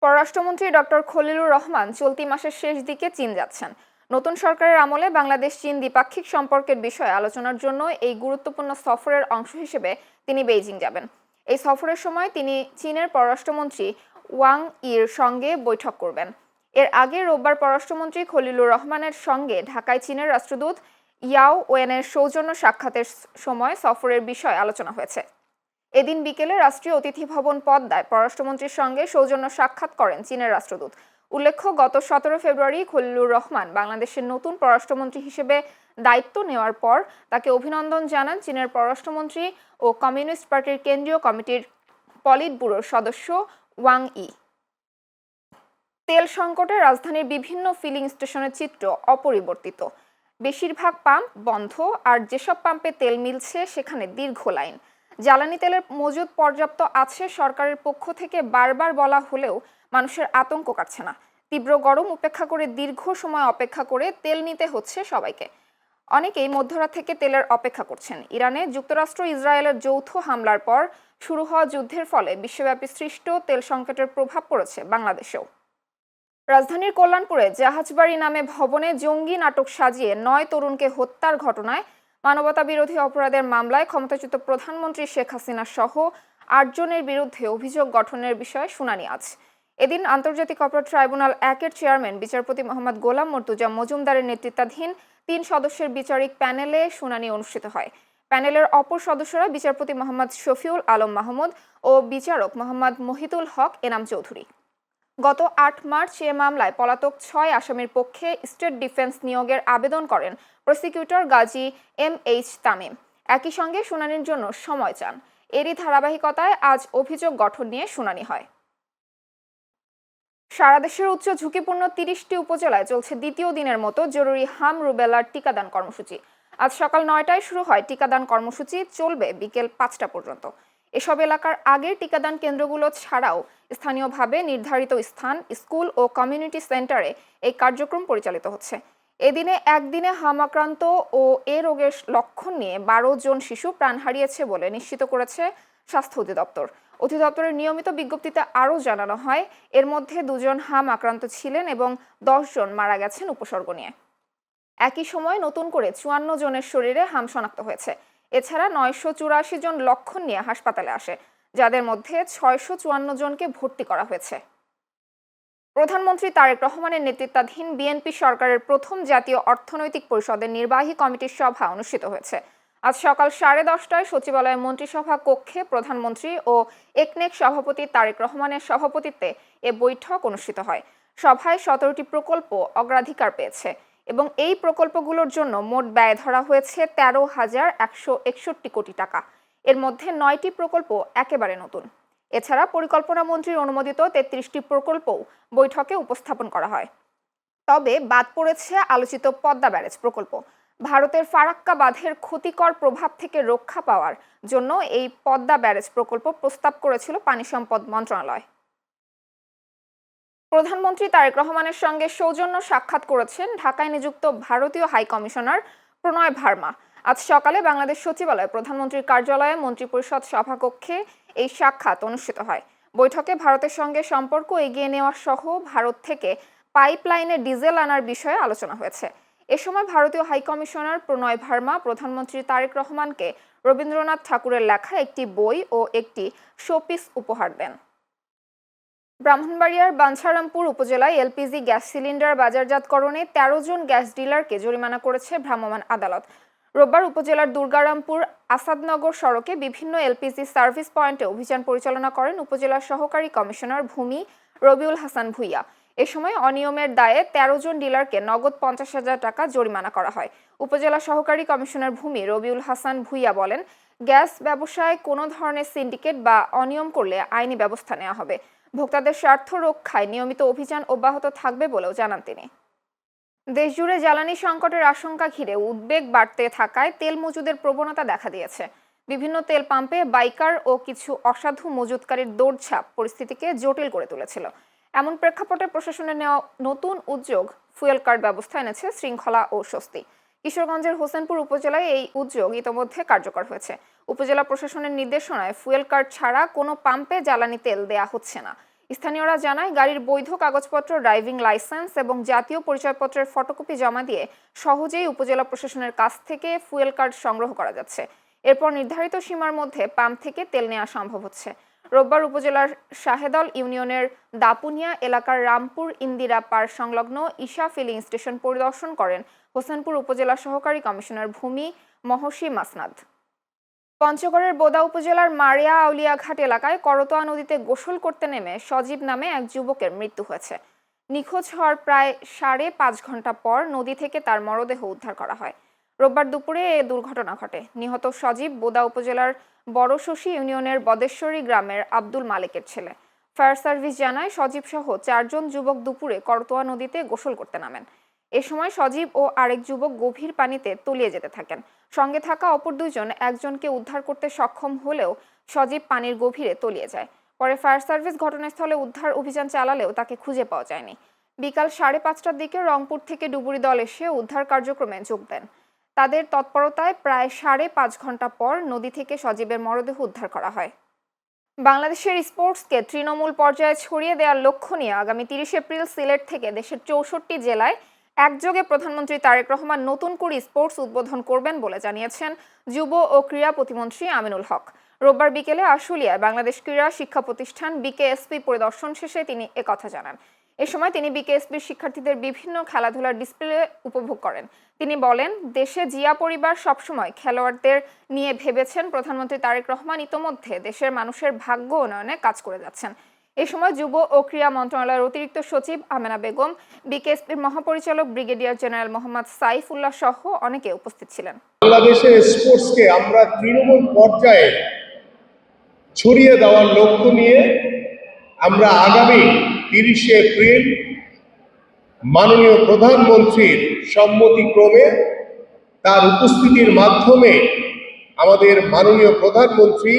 পররাষ্ট্রমন্ত্রী ডক্টর খলিলুর রহমান চলতি মাসের শেষ দিকে চীন যাচ্ছেন। নতুন সরকারের আমলে বাংলাদেশ চীন দ্বিপাক্ষিক সম্পর্কের বিষয়ে আলোচনার জন্য এই গুরুত্বপূর্ণ সফরের অংশ হিসেবে তিনি বেইজিং যাবেন। এই সফরের সময় তিনি চীনের পররাষ্ট্রমন্ত্রী ওয়াং ইর সঙ্গে বৈঠক করবেন। এর আগে রোববার পররাষ্ট্রমন্ত্রী খলিলুর রহমানের সঙ্গে ঢাকায় চীনের রাষ্ট্রদূত ইয়াও ওয়েনের সৌজন্য সাক্ষাতের সময় সফরের বিষয়ে আলোচনা হয়েছে। এদিন বিকেলে রাষ্ট্রীয় অতিথি ভবন পদ্মায় পররাষ্ট্রমন্ত্রীর সঙ্গে সৌজন্য সাক্ষাৎ করেন চীনের রাষ্ট্রদূত। উল্লেখ্য, গত 17 ফেব্রুয়ারি খলিলুর রহমান বাংলাদেশের নতুন পররাষ্ট্রমন্ত্রী হিসেবে দায়িত্ব নেওয়ার পর তাকে অভিনন্দন জানান চীনের পররাষ্ট্রমন্ত্রী ও কমিউনিস্ট পার্টির কেন্দ্রীয় কমিটির পলিট ব্যুরোর সদস্য ওয়াং ই। তেল সংকটে রাজধানীর বিভিন্ন ফিলিং স্টেশনের চিত্র অপরিবর্তিত। বেশিরভাগ পাম্প বন্ধ, আর যেসব পাম্পে তেল মিলছে সেখানে দীর্ঘ লাইন। জ্বালানি তেলের মজুদ পর্যাপ্ত আছে সরকারের পক্ষ থেকে বারবার বলা হলেও মানুষের আতঙ্ক কাটছে না। তীব্র গরম উপেক্ষা করে দীর্ঘ সময় অপেক্ষা করে তেল নিতে হচ্ছে সবাইকে। অনেকেই মধ্যরাত থেকে তেলের অপেক্ষা করছেন। ইরানে যুক্তরাষ্ট্র ইসরায়েলের যৌথ হামলার পর শুরু হওয়া যুদ্ধের ফলে বিশ্বব্যাপী সৃষ্ট তেল সংকটের প্রভাব পড়েছে বাংলাদেশেও। রাজধানীর কল্যাণপুরে জাহাজবাড়ি নামে ভবনে জঙ্গি নাটক সাজিয়ে 9 তরুণকে হত্যার ঘটনায় মানবতাবিরোধী অপরাধের মামলায় ক্ষমতাচ্যুত প্রধানমন্ত্রী শেখ হাসিনা সহ 8 জনের বিরুদ্ধে অভিযোগ গঠনের বিষয়ে শুনানি আজ। এদিন আন্তর্জাতিক অপরাধ ট্রাইব্যুনাল 1-এর চেয়ারম্যান বিচারপতি মোহাম্মদ গোলাম মর্তুজা মজুমদারের নেতৃত্বাধীন 3 সদস্যের বিচারিক প্যানেলে শুনানি অনুষ্ঠিত হয়। প্যানেলের অপর সদস্যরা বিচারপতি মোহাম্মদ শফিউল আলম মাহমুদ ও বিচারক মোহাম্মদ মহিতুল হক এনাম চৌধুরী। গত 8 মার্চ এ মামলায় পলাতক 6 আসামির পক্ষে স্টেট ডিফেন্স নিয়োগের আবেদন করেন প্রসিকিউটর গাজী MH তামিম। একই সঙ্গে শুনানির জন্য সময় চান। এরই ধারাবাহিকতায় আজ অভিযোগ গঠন নিয়ে শুনানি হয়। সারা দেশের উচ্চ ঝুঁকিপূর্ণ 30টি উপজেলায় চলছে দ্বিতীয় দিনের মতো জরুরি হাম রুবেলার টিকাদান কর্মসূচি। আজ সকাল 9টায় শুরু হয় টিকাদান কর্মসূচি, চলবে বিকেল 5টা পর্যন্ত। এসব এলাকার আগের টিকাদান কেন্দ্রগুলো ছাড়াও স্থানীয়ভাবে নির্ধারিত স্থান, স্কুল ও কমিউনিটি সেন্টারে এই কার্যক্রম পরিচালিত হচ্ছে। এদিনে একদিনে হাম আক্রান্ত ও এ রোগের লক্ষণ নিয়ে 12 জন শিশু প্রাণ হারিয়েছে বলে নিশ্চিত করেছে স্বাস্থ্য অধিদপ্তর। অধিদপ্তরের নিয়মিত বিজ্ঞপ্তিতে আরও জানানো হয়, এর মধ্যে 2 জন হাম আক্রান্ত ছিলেন এবং 10 জন মারা গেছেন উপসর্গ নিয়ে। একই সময় নতুন করে 54 জনের শরীরে হাম শনাক্ত হয়েছে। এছাড়া 984 জন লক্ষণ নিয়ে হাসপাতালে আসে, যাদের মধ্যে 654 জনকে ভর্তি করা হয়েছে। প্রধানমন্ত্রী তারেক রহমানের নেতৃত্বাধীন বিএনপি সরকারের প্রথম জাতীয় অর্থনৈতিক পরিষদের নির্বাহী কমিটির সভা অনুষ্ঠিত হয়েছে। আজ সকাল 10:30টায় সচিবালয় মন্ত্রিসভা কক্ষে প্রধানমন্ত্রী ও একনেক সভাপতি তারেক রহমানের সভাপতিত্বে এ বৈঠক অনুষ্ঠিত হয়। সভায় 17টি প্রকল্প অগ্রাধিকার পেয়েছে এবং এই প্রকল্পগুলোর জন্য মোট ব্যয় ধরা হয়েছে 13,161 কোটি টাকা। এর মধ্যে 9টি প্রকল্প একেবারে নতুন। এছাড়া পরিকল্পনা মন্ত্রীর অনুমোদিত 33টি প্রকল্পও বৈঠকে উপস্থাপন করা হয়। তবে বাদ পড়েছে আলোচিত পদ্মা ব্যারেজ প্রকল্প। ভারতের ফারাক্কা বাঁধের ক্ষতিকর প্রভাব থেকে রক্ষা পাওয়ার জন্য এই পদ্মা ব্যারেজ প্রকল্প প্রস্তাব করেছিল পানি সম্পদ মন্ত্রণালয়। প্রধানমন্ত্রী তারেক রহমানের সঙ্গে সৌজন্য সাক্ষাৎ করেছেন ঢাকায় নিযুক্ত ভারতীয় হাই কমিশনার প্রণয় ভার্মা। আজ সকালে বাংলাদেশ সচিবালয়ে প্রধানমন্ত্রীর কার্যালয়ে মন্ত্রিপরিষদ সভাকক্ষে এই সাক্ষাৎ অনুষ্ঠিত হয়। বৈঠকে ভারতের সঙ্গে সম্পর্ক এগিয়ে নেওয়া সহ ভারত থেকে পাইপলাইনে ডিজেল আনার বিষয়ে আলোচনা হয়েছে। এ সময় ভারতীয় হাই কমিশনার প্রণয় ভার্মা প্রধানমন্ত্রী তারেক রহমানকে রবীন্দ্রনাথ ঠাকুরের লেখা একটি বই ও একটি শোপিস উপহার দেন। ব্রাহ্মণবাড়িয়ার বাঞ্ছারামপুর উপজেলায় এলপিজি গ্যাস সিলিন্ডার বাজারজাতকরণে 13 জন গ্যাস ডিলারকে জরিমানা করেছে ভ্রাম্যমাণ আদালত। রোববার উপজেলার দুর্গারামপুর আসাদনগর সড়কে বিভিন্ন এলপিজি সার্ভিস পয়েন্টে অভিযান পরিচালনা করেন উপজেলার সহকারী কমিশনার ভূমি রবিউল হাসান ভুইয়া। এ সময় অনিয়মের দায়ে 13 জন ডিলারকে নগদ 50,000 টাকা জরিমানা করা হয়। উপজেলা সহকারী কমিশনার ভূমি রবিউল হাসান ভুইয়া বলেন, গ্যাস ব্যবসায় কোনো ধরনের সিন্ডিকেট বা অনিয়ম করলে আইনি ব্যবস্থা নেওয়া হবে। ভোক্তাদের স্বার্থ রক্ষায় নিয়মিত অভিযান অব্যাহত থাকবে বলেও জানান তিনি। দেশজুড়ে জ্বালানি সংকটের আশঙ্কা ঘিরে উদ্বেগ বাড়তে থাকায় তেল মজুদের প্রবণতা দেখা দিয়েছে। বিভিন্ন তেল পাম্পে বাইকার ও কিছু অসাধু মজুতকারীর দৌড়ঝাঁপ পরিস্থিতিকে জটিল করে তুলেছিল। এমন প্রেক্ষাপটে প্রশাসনের নেওয়া নতুন উদ্যোগ ফুয়েল কার্ড ব্যবস্থা এনেছে শৃঙ্খলা ও স্বস্তি। কিশোরগঞ্জের হোসেনপুর উপজেলায় এই উদ্যোগ ইতোমধ্যে কার্যকর হয়েছে। উপজেলা প্রশাসনের নির্দেশনায় ফুয়েল কার্ড ছাড়া কোনো পাম্পে জ্বালানি তেল দেয়া হচ্ছে না। স্থানীয়রা জানায়, গাড়ির বৈধ কাগজপত্র, ড্রাইভিং লাইসেন্স এবং জাতীয় পরিচয়পত্রের ফটোকপি জমা দিয়ে সহজেই উপজেলা প্রশাসনের কাছ থেকে ফুয়েল কার্ড সংগ্রহ করা যাচ্ছে। এরপর নির্ধারিত সীমার মধ্যে পাম্প থেকে তেল নেওয়া সম্ভব হচ্ছে। রোববার উপজেলার শাহেদল ইউনিয়নের দাপুনিয়া এলাকার রামপুর ইন্দিরা পার্ক সংলগ্ন ঈশা ফিলিং স্টেশন পরিদর্শন করেন হোসেনপুর উপজেলা সহকারী কমিশনার ভূমি মহসী মাসনাদ। পঞ্চগড়ের বোদা উপজেলার মারিয়া আউলিয়াঘাট এলাকায় করতোয়া নদীতে গোসল করতে নেমে সজীব নামে এক যুবকের মৃত্যু হয়েছে। নিখোঁজ হওয়ার প্রায় 5.5 ঘন্টা পর নদী থেকে তার মরদেহ উদ্ধার করা হয়। রোববার দুপুরে এ দুর্ঘটনা ঘটে। নিহত সজীব বোদা উপজেলার বড়শশী ইউনিয়নের বদেশ্বরী গ্রামের আব্দুল মালিকের ছেলে। ফায়ার সার্ভিস জানায়, সজীব সহ 4 জন যুবক দুপুরে করতোয়া নদীতে গোসল করতে নামেন। এ সময় সজীব ও আরেক যুবক গভীর পানিতে তলিয়ে যেতে থাকেন। সঙ্গে থাকা অপর দুইজন একজনকে উদ্ধার করতে সক্ষম হলেও সজীব পানির গভীরে তলিয়ে যায়। পরে ফায়ার সার্ভিস ঘটনাস্থলে উদ্ধার অভিযান চালালেও তাকে খুঁজে পাওয়া যায়নি। বিকাল 5:30টার দিকে রংপুর থেকে ডুবুরি দল এসে উদ্ধার কার্যক্রমে যোগ দেন। তাদের তৎপরতায় প্রায় 5.5 ঘন্টা পর নদী থেকে সজীবের মরদেহ উদ্ধার করা হয়। বাংলাদেশের স্পোর্টসকে তৃণমূল পর্যায়ে ছড়িয়ে দেওয়ার লক্ষ্য নিয়ে আগামী 30 এপ্রিল সিলেট থেকে দেশের 64 জেলায় একযোগে প্রধানমন্ত্রী তারেক রহমান নতুন করে স্পোর্টস উদ্বোধন করবেন বলে জানিয়েছেন যুব ও ক্রীড়া প্রতিমন্ত্রী আমিনুল হক। রোববার বিকেলে আশুলিয়ায় বাংলাদেশ ক্রীড়া শিক্ষা প্রতিষ্ঠান বিকেএসপি পরিদর্শন শেষে তিনি একথা জানান। এ সময় তিনি বিকেএসপির শিক্ষার্থীদের বিভিন্ন খেলাধুলার ডিসপ্লে উপভোগ করেন। তিনি বলেন, দেশে জিয়া পরিবার সবসময় খেলোয়াড়দের নিয়ে ভেবেছেন। প্রধানমন্ত্রী তারেক রহমান ইতোমধ্যে দেশের মানুষের ভাগ্য উন্নয়নে কাজ করে যাচ্ছেন। এ সময় যুব ও ক্রীড়া মন্ত্রণালয়ের অতিরিক্ত সচিব আমেনা বেগম, বিকেএসপির মহাপরিচালক ব্রিগেডিয়ার জেনারেল মোহাম্মদ সাইফুল্লাহ সহ অনেকে উপস্থিত ছিলেন। বাংলাদেশের স্পোর্টসকে আমরা তৃণমূল পর্যায়ে ছড়িয়ে দেওয়ার লক্ষ্য নিয়ে আমরা আগামী 30 এপ্রিল মাননীয় প্রধানমন্ত্রীর সম্মতিক্রমে তার উপস্থিতির মাধ্যমে আমাদের মাননীয় প্রধানমন্ত্রী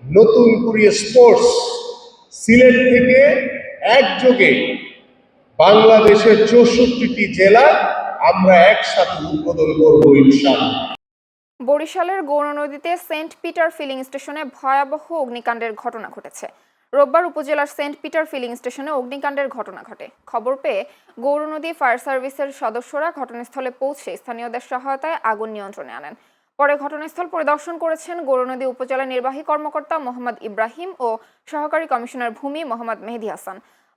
নতুন করে স্পোর্টস সিলেট থেকে একযোগে বাংলাদেশের 64টি জেলা আমরা একসাথে উদ্বোধন করব ইনশাআল্লাহ। বরিশালের গৌরনদীতে সেন্ট পিটার ফিলিং স্টেশনে ভয়াবহ অগ্নিকাণ্ডের ঘটনা ঘটেছে। রোববার উপজেলার সেন্ট পিটার ফিলিং স্টেশনে অগ্নিকাণ্ডের ঘটনা ঘটে। খবর পেয়ে গৌরনদী ফায়ার সার্ভিসের সদস্যরা ঘটনাস্থলে পৌঁছে স্থানীয়দের সহায়তায় আগুন নিয়ন্ত্রণে আনেন। পরে ঘটনাস্থল পরিদর্শন করেছেন গৌরনদী উপজেলা নির্বাহী কর্মকর্তা মোহাম্মদ ইব্রাহিম ও সহকারী কমিশনার ভূমি মোহাম্মদ মেহেদি হাসান।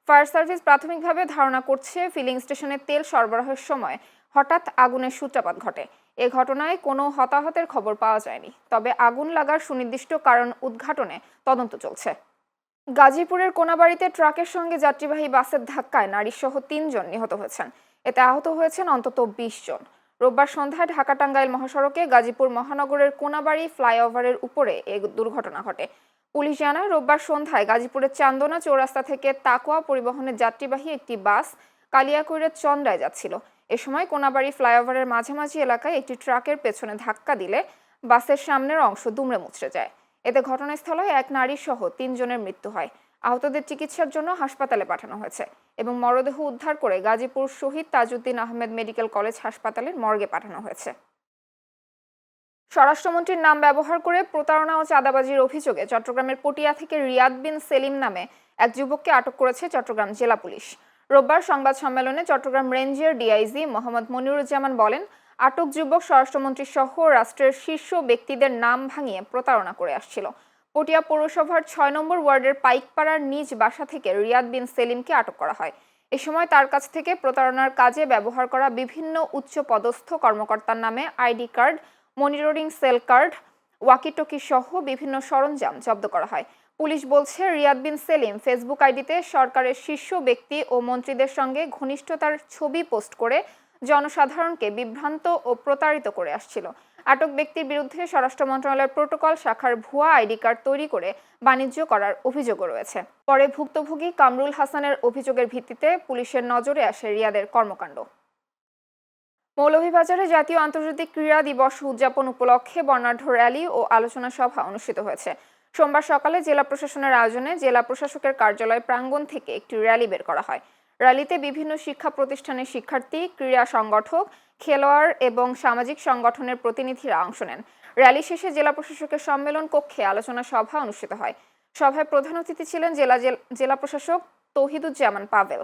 ফায়ার সার্ভিস প্রাথমিকভাবে ধারণা করছে, ফিলিং স্টেশনে তেল সরবরাহের সময় হঠাৎ আগুনের সূত্রপাত ঘটে। এ ঘটনায় কোনো হতাহতের খবর পাওয়া যায়নি, তবে আগুন লাগার সুনির্দিষ্ট কারণ উদ্ঘাটনে তদন্ত চলছে। গাজীপুরের কোনাবাড়িতে ট্রাকের সঙ্গে যাত্রীবাহী বাসের ধাক্কায় নারীসহ 3 জন নিহত হয়েছেন। এতে আহত হয়েছেন অন্তত 20 জন। রোববার সন্ধ্যায় ঢাকা-টাঙ্গাইল মহাসড়কে গাজীপুর মহানগরের কোনাবাড়ি ফ্লাইওভারের উপরে এই দুর্ঘটনা ঘটে। পুলিশ জানায়, রোববার সন্ধ্যায় গাজীপুরের চান্দনা চৌরাস্তা থেকে তাকোয়া পরিবহনের যাত্রীবাহী একটি বাস কালিয়াকৈরের চন্দ্রায় যাচ্ছিল। এ সময় কোনাবাড়ি ফ্লাইওভারের মাঝামাঝি এলাকায় একটি ট্রাকের পেছনে ধাক্কা দিলে বাসের সামনের অংশ দুমড়ে মুচড়ে যায়। এতে ঘটনাস্থলে এক নারী সহ 3 জনের মৃত্যু হয়। আহতদের চিকিৎসার জন্য হাসপাতালে পাঠানো হয়েছে এবং মরদেহ উদ্ধার করে গাজীপুর শহীদ তাজউদ্দিন আহমেদ মেডিকেল কলেজ হাসপাতালের মর্গে পাঠানো হয়েছে। স্বরাষ্ট্রমন্ত্রীর নাম ব্যবহার করে প্রতারণা ও চাঁদাবাজির অভিযোগে চট্টগ্রামের পটিয়া থেকে রিয়াদ বিন সেলিম নামে এক যুবককে আটক করেছে চট্টগ্রাম জেলা পুলিশ। রোববার সংবাদ সম্মেলনে চট্টগ্রাম রেঞ্জের ডিআইজি মোহাম্মদ মনিরুজ্জামান বলেন, আটক যুবক স্বরাষ্ট্রমন্ত্রী সহ রাষ্ট্রের শীর্ষ ব্যক্তিদের নাম ভাঙিয়ে প্রতারণা করে আসছিল। পটিয়া পৌরসভার 6 নম্বর ওয়ার্ডের পাইকপাড়ার নিজ বাসা থেকে রিয়াদ বিন সেলিমকে আটক করা হয়। এ সময় তার কাছ থেকে প্রতারণার কাজে ব্যবহার করা বিভিন্ন উচ্চ পদস্থ কর্মকর্তার নামে ID card, monitoring cell card, walkie talkie সহ বিভিন্ন সরঞ্জাম জব্দ করা হয়। পুলিশ বলছে, রিয়াদ বিন সেলিম ফেসবুক আইডিতে সরকারের শীর্ষ ব্যক্তি ও মন্ত্রীদের সঙ্গে ঘনিষ্ঠতার ছবি পোস্ট করে জনসাধারণকে বিভ্রান্ত ও প্রতারিত করে আসছিল। আটক ব্যক্তির বিরুদ্ধে স্বরাষ্ট্র মন্ত্রণালয়ের প্রোটোকল শাখার ভুয়া আইডি কার্ড তৈরি করে বাণিজ্য করার অভিযোগও রয়েছে। পরে ভুক্তভোগী কামরুল হাসানের অভিযোগের ভিত্তিতে পুলিশের নজরে আসে রিয়াদের কর্মকাণ্ড। মৌলভীবাজারে জাতীয় আন্তর্জাতিক ক্রীড়া দিবস উদযাপন উপলক্ষে বর্ণাঢ্য র্যালি ও আলোচনা সভা অনুষ্ঠিত হয়েছে। সোমবার সকালে জেলা প্রশাসনের আয়োজনে জেলা প্রশাসকের কার্যালয় প্রাঙ্গণ থেকে একটি র্যালি বের করা হয়। র্যালিতে বিভিন্ন শিক্ষা প্রতিষ্ঠানের শিক্ষার্থী, ক্রীড়া সংগঠক, খেলোয়াড় এবং সামাজিক সংগঠনের প্রতিনিধিরা অংশ নেন। র্যালি শেষে জেলা প্রশাসকের সম্মেলন কক্ষে আলোচনা সভা অনুষ্ঠিত হয়। সভায় প্রধান অতিথি ছিলেন জেলা প্রশাসক তৌহিদুজ্জামান পাভেল।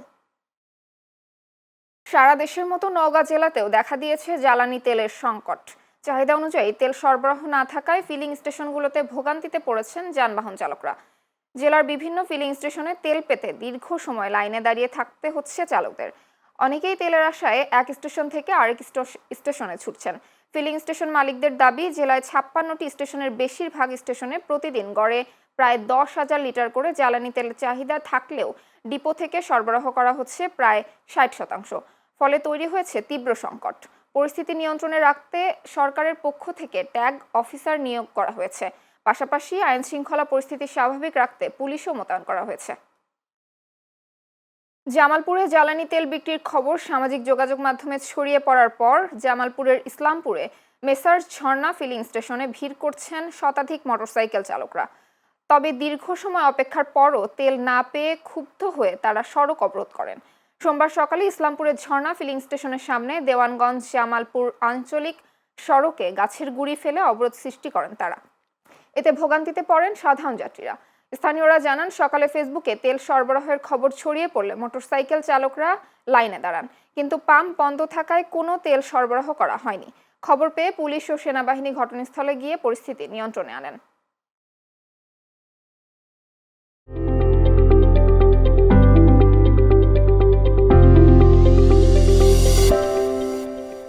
সারা দেশের মতো নওগাঁ জেলাতেও দেখা দিয়েছে জ্বালানি তেলের সংকট। চাহিদা অনুযায়ী তেল সরবরাহ না থাকায় ফিলিং স্টেশনগুলোতে ভোগান্তিতে পড়েছেন যানবাহন চালকরা। জেলার বিভিন্ন ফিলিং স্টেশনে তেল পেতে দীর্ঘ সময় লাইনে দাঁড়িয়ে থাকতে হচ্ছে চালকদের। অনেকেই তেলের আশায় এক স্টেশন থেকে আরেক স্টেশনে ছুটছেন। ফিলিং স্টেশন মালিকদের দাবি, জেলায় 56টি স্টেশনের বেশিরভাগ স্টেশনে প্রতিদিন গড়ে প্রায় 10,000 লিটার করে জ্বালানি তেলের চাহিদা থাকলেও ডিপো থেকে সরবরাহ করা হচ্ছে প্রায় 60%। ফলে তৈরি হয়েছে তীব্র সংকট। পরিস্থিতি নিয়ন্ত্রণে রাখতে সরকারের পক্ষ থেকে ট্যাগ অফিসার নিয়োগ করা হয়েছে। পাশাপাশি আইন শৃঙ্খলা পরিস্থিতি স্বাভাবিক রাখতে পুলিশও মোতায়েন করা হয়েছে। জামালপুরে জ্বালানি তেল বিক্রির খবর সামাজিক যোগাযোগ মাধ্যমে ছড়িয়ে পড়ার পর জামালপুরের ইসলামপুরে মেসার্স ঝর্ণা ফিলিং স্টেশনে ভিড় করছেন শতাধিক মোটরসাইকেল চালকরা। তবে দীর্ঘ সময় অপেক্ষার পরও তেল না পেয়ে ক্ষুব্ধ হয়ে তারা সড়ক অবরোধ করেন। সোমবার সকালে ইসলামপুরের ঝর্ণা ফিলিং স্টেশনের সামনে দেওয়ানগঞ্জ জামালপুর আঞ্চলিক সড়কে গাছের গুঁড়ি ফেলে অবরোধ সৃষ্টি করেন তারা। এতে ভোগান্তিতে পড়েন সাধারণ যাত্রীরা। স্থানীয়রা জানান, সকালে ফেসবুকে তেল সরবরাহের খবর ছড়িয়ে পড়লে মোটরসাইকেল চালকরা লাইনে দাঁড়ান, কিন্তু পাম্প বন্ধ থাকায় কোনো তেল সরবরাহ করা হয়নি। খবর পেয়ে পুলিশ ও সেনাবাহিনী ঘটনাস্থলে গিয়ে পরিস্থিতি নিয়ন্ত্রণে আনেন।